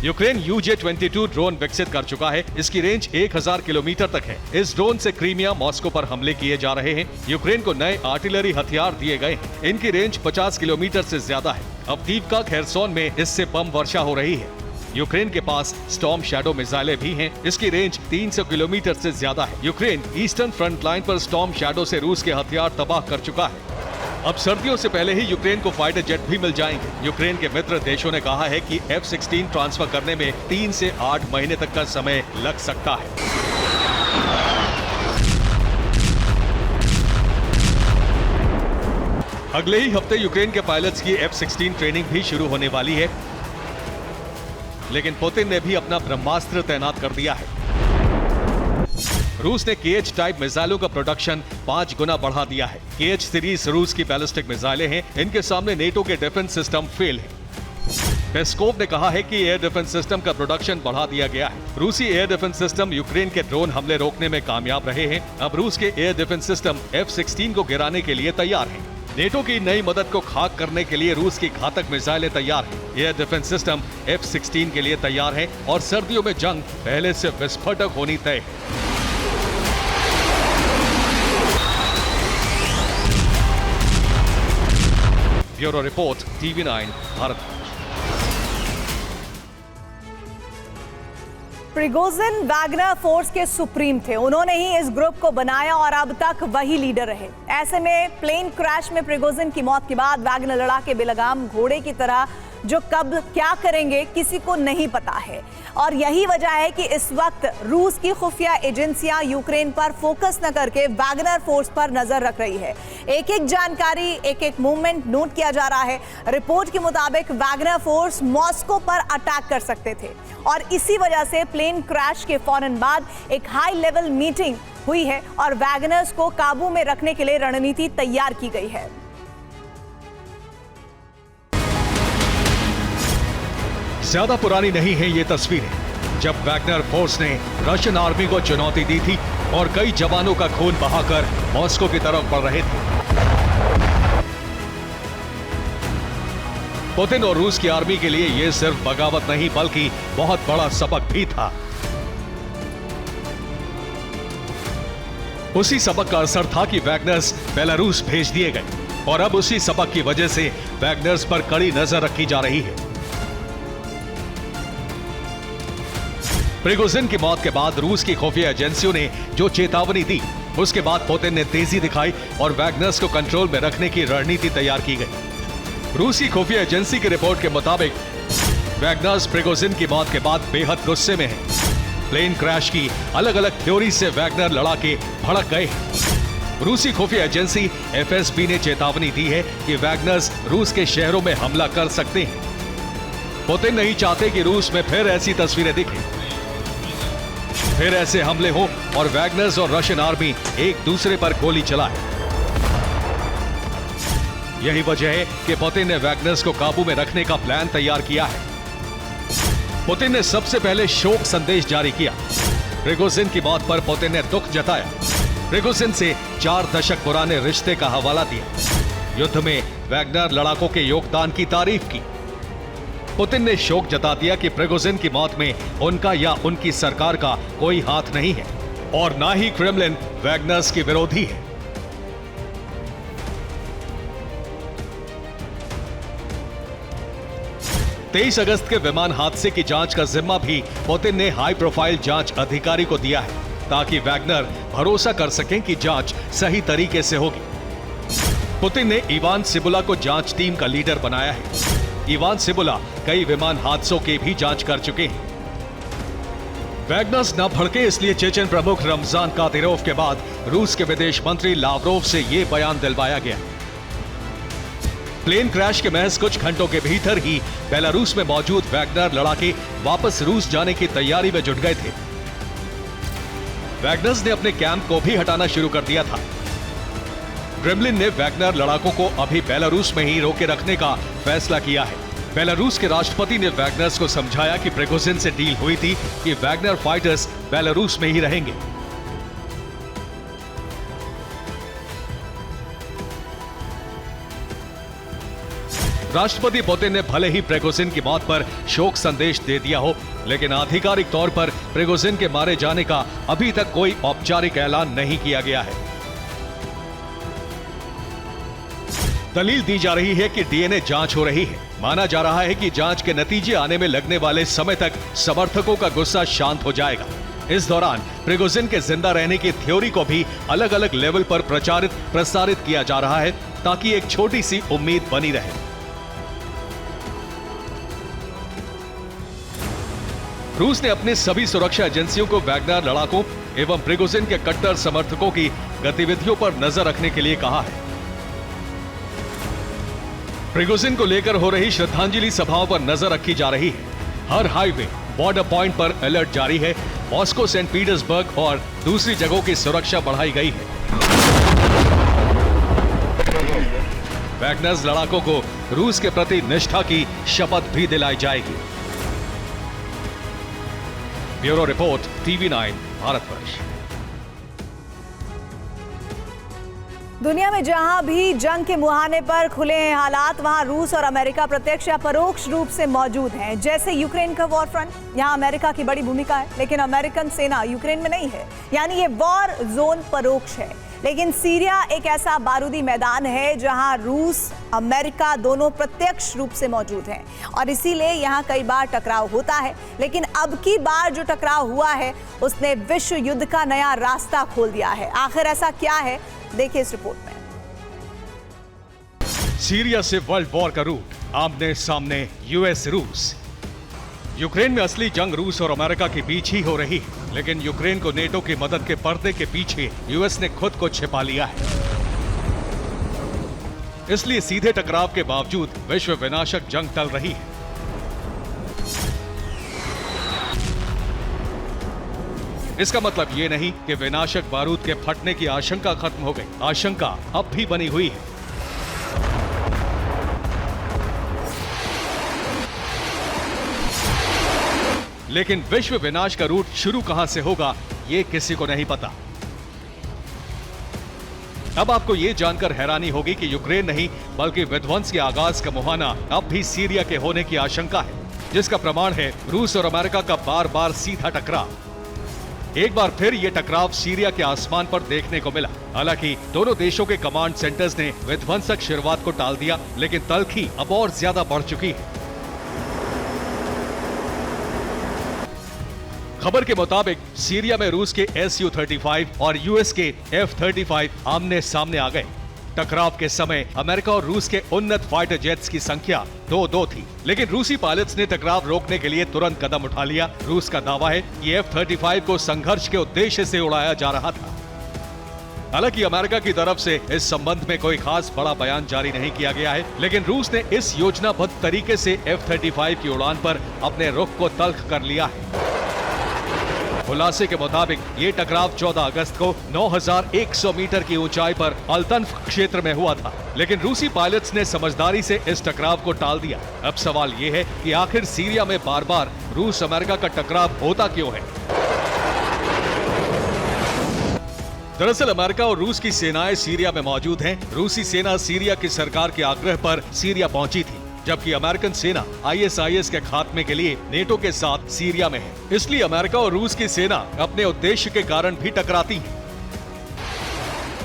यूक्रेन UJ-22 ड्रोन विकसित कर चुका है। इसकी रेंज 1000 किलोमीटर तक है। इस ड्रोन से क्रीमिया, मॉस्को पर हमले किए जा रहे हैं। यूक्रेन को नए आर्टिलरी हथियार दिए गए हैं। इनकी रेंज 50 किलोमीटर से ज्यादा है। अब कीव, खेरसोन में इससे बम वर्षा हो रही है। यूक्रेन के पास स्टॉर्म शैडो मिसाइलें भी हैं। इसकी रेंज 300 किलोमीटर से ज्यादा है। यूक्रेन ईस्टर्न फ्रंट लाइन पर स्टॉर्म शैडो से रूस के हथियार तबाह कर चुका है। अब सर्दियों से पहले ही यूक्रेन को फाइटर जेट भी मिल जाएंगे। यूक्रेन के मित्र देशों ने कहा है कि F-16 ट्रांसफर करने में 3 से 8 महीने तक का समय लग सकता है। अगले ही हफ्ते यूक्रेन के पायलट्स की F-16 ट्रेनिंग भी शुरू होने वाली है। लेकिन पुतिन ने भी अपना ब्रह्मास्त्र तैनात कर दिया है। रूस ने KH टाइप मिसाइलों का प्रोडक्शन 5 गुना बढ़ा दिया है। KH सीरीज रूस की बैलिस्टिक मिसाइलें हैं। इनके सामने नेटो के डिफेंस सिस्टम फेल है। पेस्कोव ने कहा है कि एयर डिफेंस सिस्टम का प्रोडक्शन बढ़ा दिया गया है। रूसी एयर डिफेंस सिस्टम यूक्रेन के ड्रोन हमले रोकने में कामयाब रहे हैं। अब रूस के एयर डिफेंस सिस्टम F-16 को गिराने के लिए तैयार हैं। नेटो की नई मदद को खाक करने के लिए रूस की घातक मिसाइलें तैयार हैं। एयर डिफेंस सिस्टम F-16 के लिए तैयार है और सर्दियों में जंग पहले से विस्फोटक होनी तय है। Bureau report, TV9 Bharat. Prigozhin Wagner force के सुप्रीम थे। उन्होंने ही इस ग्रुप को बनाया और अब तक वही लीडर रहे। ऐसे में प्लेन क्रैश में प्रिगोजिन की मौत के बाद वैगनर लड़ाके बेलगाम घोड़े की तरह जो कब क्या करेंगे किसी को नहीं पता है। और यही वजह है कि इस वक्त रूस की खुफिया एजेंसियां यूक्रेन पर फोकस न करके वैगनर फोर्स पर नजर रख रही है। एक एक जानकारी, एक एक मूवमेंट नोट किया जा रहा है। रिपोर्ट के मुताबिक वैगनर फोर्स मॉस्को पर अटैक कर सकते थे और इसी वजह से प्लेन क्रैश के फौरन बाद एक हाई लेवल मीटिंग हुई है और वैगनर्स को काबू में रखने के लिए रणनीति तैयार की गई है। ज्यादा पुरानी नहीं है ये तस्वीरें जब वैगनर फोर्स ने रशियन आर्मी को चुनौती दी थी और कई जवानों का खून बहाकर मॉस्को की तरफ बढ़ रहे थे। पुतिन और रूस की आर्मी के लिए यह सिर्फ बगावत नहीं बल्कि बहुत बड़ा सबक भी था। उसी सबक का असर था कि वैगनर्स बेलारूस भेज दिए गए और अब उसी सबक की वजह से वैगनर्स पर कड़ी नजर रखी जा रही है। प्रिगोजिन की मौत के बाद रूस की खुफिया एजेंसियों ने जो चेतावनी दी, उसके बाद पुतिन ने तेजी दिखाई और वैगनर्स को कंट्रोल में रखने की रणनीति तैयार की गई। रूसी खुफिया एजेंसी की रिपोर्ट के मुताबिक वैगनर्स प्रिगोजिन की मौत के बाद बेहद गुस्से में हैं। प्लेन क्रैश की अलग अलग थ्योरी से वैगनर लड़ाके भड़क गए हैं। रूसी खुफिया एजेंसी एफएसबी ने चेतावनी दी है कि वैगनर्स रूस के शहरों में हमला कर सकते हैं। पुतिन नहीं चाहते कि रूस में फिर ऐसी तस्वीरें दिखें, फिर ऐसे हमले हो और वैगनर्स और रशियन आर्मी एक दूसरे पर गोली चलाए। यही वजह है कि पुतिन ने वैगनर्स को काबू में रखने का प्लान तैयार किया है। पुतिन ने सबसे पहले शोक संदेश जारी किया। प्रिगोजिन की मौत पर पुतिन ने दुख जताया। प्रिगोजिन से 4 दशक पुराने रिश्ते का हवाला दिया। युद्ध में वैगनर लड़ाकों के योगदान की तारीफ की। पुतिन ने शोक जता दिया कि प्रिगोजिन की मौत में उनका या उनकी सरकार का कोई हाथ नहीं है और ना ही क्रेमलिन वैगनर्स की विरोधी है। तेईस अगस्त के विमान हादसे की जांच का जिम्मा भी पुतिन ने हाई प्रोफाइल जांच अधिकारी को दिया है ताकि वैगनर भरोसा कर सकें कि जांच सही तरीके से होगी। पुतिन ने इवान सिबुला को जांच टीम का लीडर बनाया है। इवान सिबुला कई विमान हादसों की भी जांच कर चुके हैं। वैगनर्स न भड़के इसलिए चेचन प्रमुख रमजान कादिरोव के बाद रूस के विदेश मंत्री लावरोव से यह बयान दिलवाया गया। प्लेन क्रैश के महज कुछ घंटों के भीतर ही बेलारूस में मौजूद वैगनर लड़ाके वापस रूस जाने की तैयारी में जुट गए थे। वैगनर्स ने अपने कैंप को भी हटाना शुरू कर दिया था। क्रेमलिन ने वैगनर लड़ाकों को अभी बेलारूस में ही रोके रखने का फैसला किया है। बेलारूस के राष्ट्रपति ने वैगनर्स को समझाया कि प्रिगोजिन से डील हुई थी कि वैगनर फाइटर्स बेलारूस में ही रहेंगे। राष्ट्रपति पुतिन ने भले ही प्रिगोजिन की मौत पर शोक संदेश दे दिया हो, लेकिन आधिकारिक तौर पर प्रिगोजिन के मारे जाने का अभी तक कोई औपचारिक ऐलान नहीं किया गया है। दलील दी जा रही है कि डीएनए जांच हो रही है। माना जा रहा है कि जांच के नतीजे आने में लगने वाले समय तक समर्थकों का गुस्सा शांत हो जाएगा। इस दौरान प्रिगोजिन के जिंदा रहने की थ्योरी को भी अलग अलग लेवल पर प्रसारित किया जा रहा है ताकि एक छोटी सी उम्मीद बनी रहे। रूस ने अपने सभी सुरक्षा एजेंसियों को वैगनर लड़ाकों एवं प्रिगोजिन के कट्टर समर्थकों की गतिविधियों पर नजर रखने के लिए कहा है। प्रिगोजिन को लेकर हो रही श्रद्धांजलि सभाओं पर नजर रखी जा रही है। हर हाईवे, बॉर्डर पॉइंट पर अलर्ट जारी है। मॉस्को, सेंट पीटर्सबर्ग और दूसरी जगहों की सुरक्षा बढ़ाई गई है। वैगनर्स लड़ाकों को रूस के प्रति निष्ठा की शपथ भी दिलाई जाएगी। Bureau report, TV9 Bharatvarsh. दुनिया में जहां भी जंग के मुहाने पर खुले हैं हालात, वहां रूस और अमेरिका प्रत्यक्ष या परोक्ष रूप से मौजूद हैं। जैसे यूक्रेन का वॉर फ्रंट, यहां अमेरिका की बड़ी भूमिका है, लेकिन अमेरिकन सेना यूक्रेन में नहीं है, यानी ये वॉर जोन परोक्ष है। लेकिन सीरिया एक ऐसा बारूदी मैदान है जहां रूस, अमेरिका दोनों प्रत्यक्ष रूप से मौजूद हैं और इसीलिए यहां कई बार टकराव होता है। लेकिन अब की बार जो टकराव हुआ है उसने विश्व युद्ध का नया रास्ता खोल दिया है। आखिर ऐसा क्या है, देखिए इस रिपोर्ट में। सीरिया से वर्ल्ड वॉर का रूट आमने सामने यूएस रूस। यूक्रेन में असली जंग रूस और अमेरिका के बीच ही हो रही है, लेकिन यूक्रेन को नेटो की मदद के पर्दे के पीछे यूएस ने खुद को छिपा लिया है। इसलिए सीधे टकराव के बावजूद विश्व विनाशक जंग टल रही है। इसका मतलब ये नहीं कि विनाशक बारूद के फटने की आशंका खत्म हो गई। आशंका अब भी बनी हुई है। लेकिन विश्व विनाश का रूट शुरू कहां से होगा, ये किसी को नहीं पता। अब आपको यह जानकर हैरानी होगी कि यूक्रेन नहीं बल्कि विध्वंस के आगाज का मुहाना अब भी सीरिया के होने की आशंका है, जिसका प्रमाण है रूस और अमेरिका का बार बार सीधा टकराव। एक बार फिर यह टकराव सीरिया के आसमान पर देखने को मिला। हालांकि दोनों देशों के कमांड सेंटर्स ने विध्वंसक शुरुआत को टाल दिया, लेकिन तल्खी अब और ज्यादा बढ़ चुकी है। खबर के मुताबिक सीरिया में रूस के Su-35 और यूएस के F-35 आमने सामने आ गए। टकराव के समय अमेरिका और रूस के उन्नत फाइटर जेट्स की संख्या 2-2 थी, लेकिन रूसी पायलट्स ने टकराव रोकने के लिए तुरंत कदम उठा लिया। रूस का दावा है कि F-35 को संघर्ष के उद्देश्य से उड़ाया जा रहा था। हालांकि अमेरिका की तरफ से इस संबंध में कोई खास बड़ा बयान जारी नहीं किया गया है, लेकिन रूस ने इस योजनाबद्ध तरीके से F-35 की उड़ान पर अपने रुख को तल्ख कर लिया है। खुलासे के मुताबिक ये टकराव 14 अगस्त को 9,100 मीटर की ऊंचाई पर अल्तन्फ क्षेत्र में हुआ था, लेकिन रूसी पायलट्स ने समझदारी से इस टकराव को टाल दिया। अब सवाल ये है कि आखिर सीरिया में बार बार रूस अमेरिका का टकराव होता क्यों है? दरअसल अमेरिका और रूस की सेनाएं सीरिया में मौजूद हैं। रूसी सेना सीरिया की सरकार के आग्रह पर सीरिया पहुंची थी, जबकि अमेरिकन सेना ISIS के खात्मे के लिए नेटो के साथ सीरिया में है। इसलिए अमेरिका और रूस की सेना अपने उद्देश्य के कारण भी टकराती है।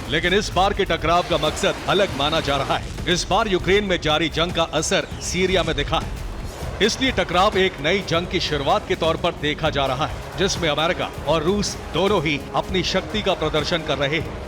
लेकिन इस बार के टकराव का मकसद अलग माना जा रहा है। इस बार यूक्रेन में जारी जंग का असर सीरिया में दिखा है, इसलिए टकराव एक नई जंग की शुरुआत के तौर पर देखा जा रहा है, जिसमें अमेरिका और रूस दोनों ही अपनी शक्ति का प्रदर्शन कर रहे हैं।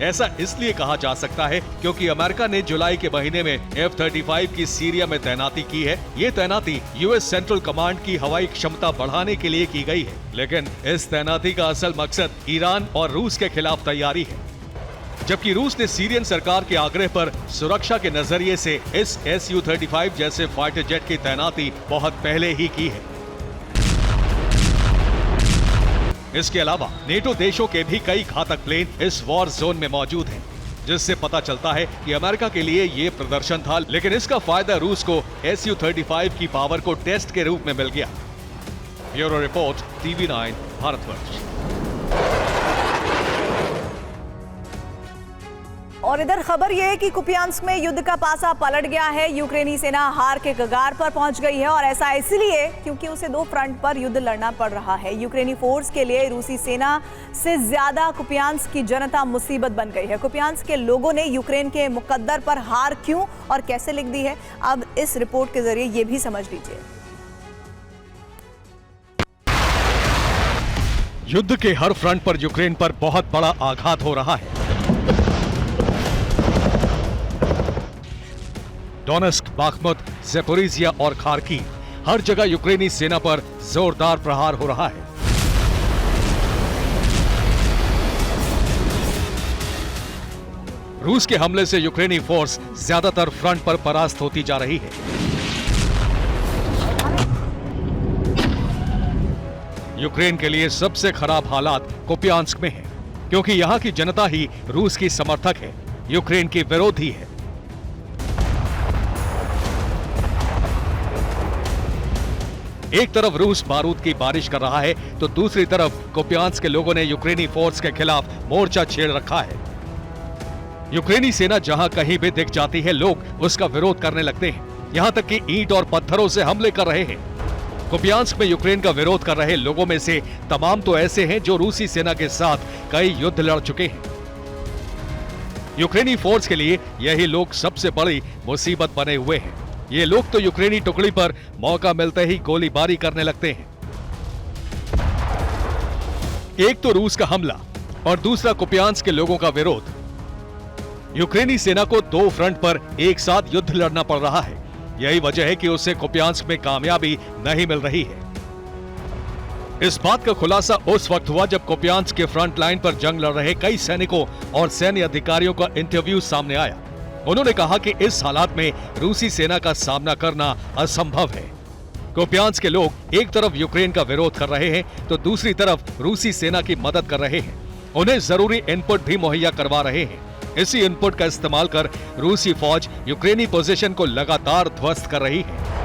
ऐसा इसलिए कहा जा सकता है क्योंकि अमेरिका ने जुलाई के महीने में F-35 की सीरिया में तैनाती की है। ये तैनाती यूएस सेंट्रल कमांड की हवाई क्षमता बढ़ाने के लिए की गई है, लेकिन इस तैनाती का असल मकसद ईरान और रूस के खिलाफ तैयारी है। जबकि रूस ने सीरियन सरकार के आग्रह पर सुरक्षा के नजरिए से इस Su-35 जैसे फाइटर जेट की तैनाती बहुत पहले ही की है। इसके अलावा नेटो देशों के भी कई घातक प्लेन इस वॉर जोन में मौजूद हैं, जिससे पता चलता है कि अमेरिका के लिए ये प्रदर्शन था, लेकिन इसका फायदा रूस को Su-35 की पावर को टेस्ट के रूप में मिल गया। Bureau report, TV9 Bharatvarsh. और इधर खबर यह है कि कुपियांस्क में युद्ध का पासा पलट गया है। यूक्रेनी सेना हार के कगार पर पहुंच गई है और ऐसा इसलिए क्योंकि उसे 2 फ्रंट पर युद्ध लड़ना पड़ रहा है। यूक्रेनी फोर्स के लिए रूसी सेना से ज्यादा कुपियांस्क की जनता मुसीबत बन गई है। कुपियांस्क के लोगों ने यूक्रेन के मुकद्दर पर हार क्यों और कैसे लिख दी है, अब इस रिपोर्ट के जरिए ये भी समझ लीजिए। युद्ध के हर फ्रंट पर यूक्रेन पर बहुत बड़ा आघात हो रहा है। डोनेस्क, बाखमुत, ज़ेपोरिजिया और खार्किव, हर जगह यूक्रेनी सेना पर जोरदार प्रहार हो रहा है। रूस के हमले से यूक्रेनी फोर्स ज्यादातर फ्रंट पर परास्त होती जा रही है। यूक्रेन के लिए सबसे खराब हालात कुपियांस्क में है, क्योंकि यहां की जनता ही रूस की समर्थक है, यूक्रेन की विरोधी है। एक तरफ रूस बारूद की बारिश कर रहा है, तो दूसरी तरफ कुपियांस्क के लोगों ने यूक्रेनी फोर्स के खिलाफ मोर्चा छेड़ रखा है। यूक्रेनी सेना जहां कहीं भी दिख जाती है, लोग उसका विरोध करने लगते हैं, यहां तक कि ईंट और पत्थरों से हमले कर रहे हैं। कुपियांस्क में यूक्रेन का विरोध कर रहे लोगों में से तमाम तो ऐसे हैं जो रूसी सेना के साथ कई युद्ध लड़ चुके हैं। यूक्रेनी फोर्स के लिए यही लोग सबसे बड़ी मुसीबत बने हुए हैं। ये लोग तो यूक्रेनी टुकड़ी पर मौका मिलते ही गोलीबारी करने लगते हैं। एक तो रूस का हमला और दूसरा कुपियांस्क के लोगों का विरोध। यूक्रेनी सेना को दो फ्रंट पर एक साथ युद्ध लड़ना पड़ रहा है। यही वजह है कि उसे कुपियांस्क में कामयाबी नहीं मिल रही है। इस बात का खुलासा उस वक्त हुआ जब कुपियांस्क के फ्रंट लाइन पर जंग लड़ रहे कई सैनिकों और सैन्य अधिकारियों का इंटरव्यू सामने आया। उन्होंने कहा कि इस हालात में रूसी सेना का सामना करना असंभव है। कुपियांस्क के लोग एक तरफ यूक्रेन का विरोध कर रहे हैं तो दूसरी तरफ रूसी सेना की मदद कर रहे हैं। उन्हें जरूरी इनपुट भी मुहैया करवा रहे हैं। इसी इनपुट का इस्तेमाल कर रूसी फौज यूक्रेनी पोजीशन को लगातार ध्वस्त कर रही है।